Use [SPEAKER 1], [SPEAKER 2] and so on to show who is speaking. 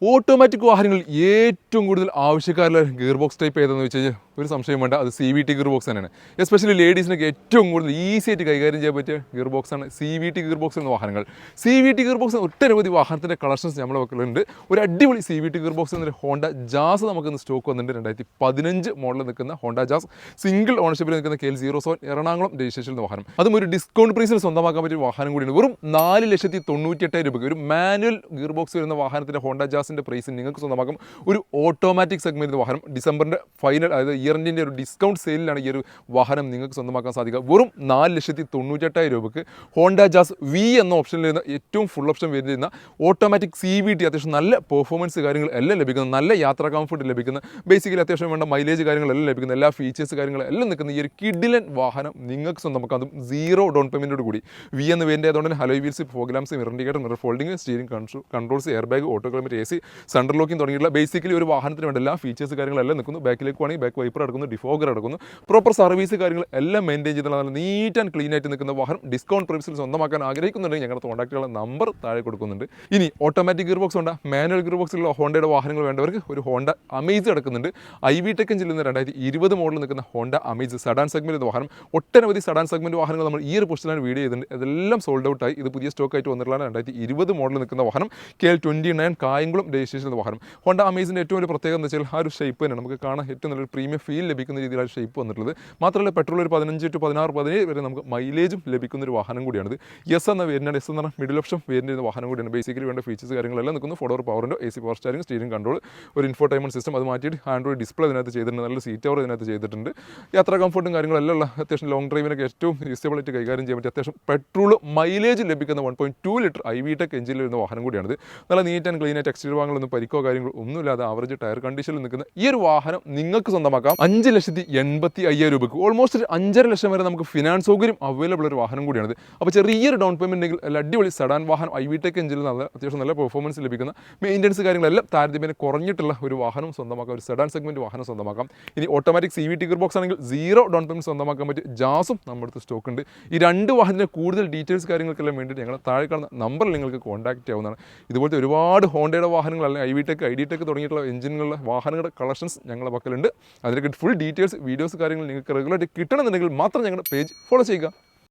[SPEAKER 1] Automatic വാഹനങ്ങളിൽ ഏറ്റവും കൂടുതൽ ആവശ്യക്കാരുള്ള ഗിയർ ബോക്സ് ടൈപ്പ് ഏതെന്ന് വെച്ച് കഴിഞ്ഞാൽ ഒരു സംശയം വേണ്ട, അത് CVT ഗിയർ ബോക്സ് തന്നെയാണ്. എസ്പെഷ്യലി ലേഡീസിനൊക്കെ ഏറ്റവും കൂടുതൽ ഈസി ആയിട്ട് കൈകാര്യം ചെയ്യാൻ പറ്റിയ ഗിയർ ബോക്സാണ് CVT ഗിയർ ബോക്സ് എന്ന വാഹനങ്ങൾ. CVT ഗിയർ ബോക്സ് ഒട്ടനവധി വാഹനത്തിൻ്റെ കളക്ഷൻസ് നമ്മളെ വെക്കലുണ്ട്. ഒരു അടിപൊളി CVT ഗിയർ ബോക്സ് എന്നൊരു ഹോണ്ട ജാസ് നമുക്കിന്ന് സ്റ്റോക്ക് വന്നിട്ടുണ്ട്. 2015 മോഡലിൽ നിൽക്കുന്ന ഹോണ്ട ജാസ് സിംഗിൾ ഓണർഷിപ്പിൽ നിൽക്കുന്ന KL07 എറണാകുളം രജിസ്ട്രേഷൻ വാഹനം. അതും ഒരു ഡിസ്കൗണ്ട് പ്രൈസിൽ സ്വന്തമാക്കാൻ പറ്റിയ വാഹനം കൂടിയാണ്. വെറും 4,98,000 രൂപയ്ക്ക് ഒരു മാനുവൽ ഗിയർ ബോക്സ് വരുന്ന വാഹനത്തിൻ്റെ ഹോണ്ട ജാസിൻ്റെ പ്രൈസ് നിങ്ങൾക്ക് സ്വന്തമാക്കും. ഒരു ഓട്ടോമാറ്റിക് സെഗ്മെൻറ്റ് വാഹനം ഡിസംബറിൻ്റെ ഫൈനൽ, അതായത് ഇയർ എൻഡിൻ്റെ ഒരു ഡിസ്കൗണ്ട് സെയിലാണ് ഈ ഒരു വാഹനം നിങ്ങൾക്ക് സ്വന്തമാക്കാൻ സാധിക്കുക. വെറും 4,98,000 രൂപയ്ക്ക് ഹോണ്ട ജാസ് V എന്ന ഓപ്ഷനിൽ വരുന്ന ഏറ്റവും ഫുൾ ഓപ്ഷൻ വരുന്ന ഓട്ടോമാറ്റിക് CVT അത്യാവശ്യം നല്ല പെർഫോമൻസ് കാര്യങ്ങൾ എല്ലാം ലഭിക്കുന്ന, നല്ല യാത്രാ കംഫർട്ട് ലഭിക്കുന്ന, ബേസിക്കലി അത്യാവശ്യം വേണ്ട മൈലേജ് കാര്യങ്ങളെല്ലാം ലഭിക്കുന്ന, എല്ലാ ഫീച്ചേഴ്സ് കാര്യങ്ങളെല്ലാം നിൽക്കുന്ന ഈ ഒരു കിഡിലൻ വാഹനം നിങ്ങൾക്ക് സ്വന്തമാക്കാം. അതും 0 ഡൗൺ പേയ്മെൻറ്റോട് കൂടി. V എന്ന് വേണ്ടി ആയതുകൊണ്ട് തന്നെ alloy wheels, fog lamps, mirror indicator, mirror folding, steering controls, air bag, auto climate, AC, central locking തുടങ്ങിയിട്ടുള്ള ബേസിക്കലി ഒരു വാഹനത്തിന് വേണ്ട എല്ലാ ഫീച്ചേഴ്സ് കാര്യങ്ങളെല്ലാം നിൽക്കുന്നു. ബാക്കിലേക്ക് വേണമെങ്കിൽ ബാക്ക് വൈപ്പർ അടക്കുന്നു, ഡിഫോഗർ അടക്കുന്നു, പ്രോപ്പർ സർവീസ് കാര്യങ്ങൾ എല്ലാം മെയിൻറ്റെയിൻ ചെയ്തിട്ടുള്ള നല്ല നീറ്റ് ആൻഡ് ക്ലീൻ ആയിട്ട് നിൽക്കുന്ന വാഹനം ഡിസ്കൗണ്ട് പ്രൈസിൽ സ്വന്തമാക്കാൻ ആഗ്രഹിക്കുന്നുണ്ടെങ്കിൽ ഞങ്ങളുടെ കോൺടാക്റ്റുള്ള നമ്പർ താഴെ കൊടുക്കുന്നുണ്ട്. ഇനി ഓട്ടോമാറ്റിക് ഗിയർ ബോക്സ് ഉണ്ട്, മാനുവൽ ഗിയർ ബോക്സിലുള്ള ഹോണ്ടയുടെ വാഹനങ്ങൾ വേണ്ടവർക്ക് ഒരു ഹോണ്ട അമേസ് കിടക്കുന്നുണ്ട്. IV-Tech എഞ്ചിനിൽ നിന്ന് 2020 മോഡൽ നിൽക്കുന്ന ഹോണ്ട അമേസ് സഡാൻ സെഗ്മെൻറ്റ് വാഹനം. ഒട്ടനവധി സഡാൻ സെഗ്മെൻറ്റ് വാഹനങ്ങൾ നമ്മൾ ഈ ഒരു പോസ്റ്റിലാണ് വീഡിയോ ചെയ്തിട്ടുണ്ട്. ഇതെല്ലാം സോൾഡ് ഔട്ടായി. ഇത് പുതിയ സ്റ്റോക്ക് ആയിട്ട് വന്നിട്ടുള്ള 2020 മോഡൽ നിൽക്കുന്ന വാഹനം KL29 കായംകുളം രജിസ്ട്രേഷൻ വാഹനം. ഹോണ്ട അമേസിൻ്റെ ഏറ്റവും ഒരു പ്രത്യേകത എന്ന് വെച്ചാൽ ആ ഒരു ഷേപ്പ് തന്നെ നമുക്ക് കാണാൻ ഏറ്റവും നല്ലൊരു പ്രീമിയം ഫീൽ ലഭിക്കുന്ന രീതിയിലാണ് ഷേപ്പ് വന്നിട്ടുള്ളത്. മാത്രമല്ല പെട്രോൾ ഒരു 15 to 16, 17 വരെ നമുക്ക് മൈലേജും ലഭിക്കുന്ന ഒരു വാഹനം കൂടിയാണിത്. എസ് എന്ന വേരിയൻ്റ്, എസ് എന്ന് പറഞ്ഞാൽ മിഡിൽ ഓപ്ഷൻ വേരിയൻ്റ് വാഹനം കൂടിയാണ്. ബേസിക്കലി വേണ്ട ഫീച്ചേഴ്സ് കാര്യങ്ങളെല്ലാം നിൽക്കുന്നു. 4 പവറിൻ്റെ AC പവർ സ്റ്റാരിംഗ്, സ്റ്റീരിംഗ് കൺട്രോൾ, ഒരു ഇൻഫോർടൈൻമെൻറ്റ് സിസ്റ്റം, അത് മാറ്റിയിട്ട് ആൻഡ്രോയിഡ് ഡിസ്പ്ലേ ഇതിനകത്ത് ചെയ്തിട്ടുണ്ട്. നല്ല സീറ്റ് കവർ ഇതിനകത്ത് ചെയ്തിട്ടുണ്ട്. യാത്രാ കംഫർട്ടും കാര്യങ്ങളെല്ലാം ഉള്ള അത്യാവശ്യം ലോങ് ഡ്രൈവിനൊക്കെ ഏറ്റവും യൂസബിളായിട്ട് കൈകാര്യം ചെയ്യാൻ പറ്റിയ അത്യാവശ്യം പെട്രോൾ മൈലേജ് ലഭിക്കുന്ന 1.2 ലിറ്റർ IV-Tech എഞ്ചിനിൽ വരുന്ന വാഹനം കൂടിയാണിത്. നല്ല നീറ്റ് ആൻഡ് ക്ലീൻ ആയിട്ട് എക്സ്റ്റീരിയർ ഭാഗങ്ങളൊന്നും പരിക്കോ കാര്യങ്ങളോ ഒന്നുമില്ലാതെ ആവറേജ് ടയർ കണ്ടീഷനിൽ നിൽക്കുന്ന ഈ ഒരു വാഹനം നിങ്ങൾക്ക് സ്വന്തമാക്കാം 5,85,000 രൂപയ്ക്ക്. ഓൾമോസ്റ്റ് 5.5 ലക്ഷം വരെ നമുക്ക് ഫിനാൻസ് സൗകര്യം അവൈലബിൾ ഒരു വാഹനം കൂടിയാണിത്. അപ്പോൾ ചെറിയൊരു ഡൗൺ പേയ്മെൻറ്റ് ഉണ്ടെങ്കിൽ നല്ല അടിപൊളി സഡാൻ വാഹനം IV-Tech എഞ്ചിനിൽ നല്ല അത്യാവശ്യം നല്ല പെർഫോമൻസ് ലഭിക്കുന്ന, മെയിൻ്റനൻസ് കാര്യങ്ങളെല്ലാം താരതമ്യേന കുറഞ്ഞിട്ടുള്ള ഒരു വാഹനം സ്വന്തമാക്കാം. ഒരു സഡാൻ സെഗ്മെൻറ്റ് വാഹനം സ്വന്തമാക്കാം. ഇനി ഓട്ടോമാറ്റിക് CVT ഗിയർ ബോക്സ് ആണെങ്കിൽ 0 ഡൗൺ പേയ്മെൻറ്റ് സ്വന്തമാക്കാൻ പറ്റിയ ജാസും നമ്മുടെ അടുത്ത് സ്റ്റോക്ക് ഉണ്ട്. ഈ രണ്ട് വാഹനത്തിൻ്റെ കൂടുതൽ ഡീറ്റെയിൽസ് കാര്യങ്ങൾക്കെല്ലാം വേണ്ടിയിട്ട് ഞങ്ങൾ താഴെ കാണുന്ന നമ്പറിൽ നിങ്ങൾക്ക് കോൺടാക്ട് ചെയ്യാവുന്നതാണ്. ഇതുപോലത്തെ ഒരുപാട് ഹോണ്ടയുടെ വാഹനങ്ങൾ, അല്ലെങ്കിൽ IV-Tech, ID-Tech തുടങ്ങിയിട്ടുള്ള എഞ്ചിനുകളുടെ വാഹനങ്ങളുടെ കളക്ഷൻസ് ഞങ്ങളുടെ പക്കലുണ്ട്. അതിലേക്ക് ഫുൾ ഡീറ്റെയിൽസ്, വീഡിയോസ് കാര്യങ്ങൾ നിങ്ങൾക്ക് റെഗുലറായിട്ട് കിട്ടണമെന്നുണ്ടെങ്കിൽ മാത്രം ഞങ്ങളുടെ പേജ് ഫോളോ ചെയ്യുക.